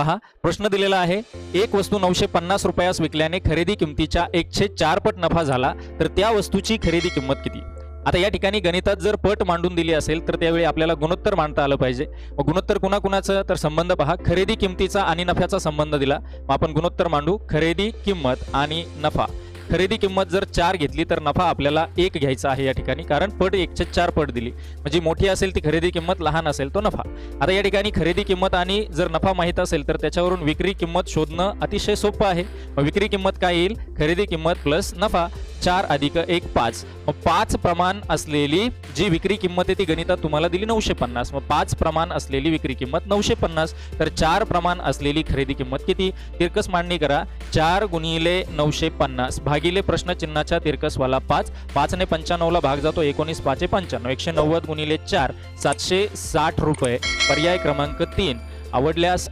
पहा प्रश्न दिलेला आहे, एक वस्तू 950 रुपयास विकल्याने खरेदी किमतीच्या 104 पट नफा झाला तर त्या वस्तूची खरेदी किंमत किती? आता या ठिकाणी गणितात जर पट मांडून दिली असेल तर त्यावेळी आपल्याला गुणोत्तर मांडता आलं पाहिजे. मग गुणोत्तर कुणाकुणाचं, तर संबंध पहा, खरेदी किमतीचा आणि नफ्याचा संबंध दिला. मग आपण गुणोत्तर मांडू, खरेदी किंमत आणि नफा. खरेदी किंमत जर 4 घेतली तर नफा आपल्याला 1 घ्यायचा आहे या ठिकाणी, कारण पट 1/4 पट दिली, म्हणजे मोठी असेल ती खरेदी किंमत, लहान असेल तो नफा. आता या ठिकाणी खरेदी किंमत आणि जर नफा माहित असेल तर त्याच्यावरून विक्री किंमत शोधणं अतिशय सोपं आहे. मग विक्री किंमत काय येईल? खरेदी किंमत प्लस नफा, 4 अधिक 1 5. मग 5 प्रमाण असलेली जी विक्री किंमत आहे ती गणितात तुम्हाला दिली 950. मग 5 प्रमाण असलेली विक्री किंमत 950, तर 4 प्रमाण असलेली खरेदी किंमत किती? तिरकस मांडणी करा. 4 गुणिले 950 भागिले प्रश्नचिन्हाच्या तिरकसवाला 5. 5 ने 95 ला भाग जातो, 19 5 95. 190 गुणिले 4 760 रुपये. पर्याय क्रमांक 3. आवडल्यास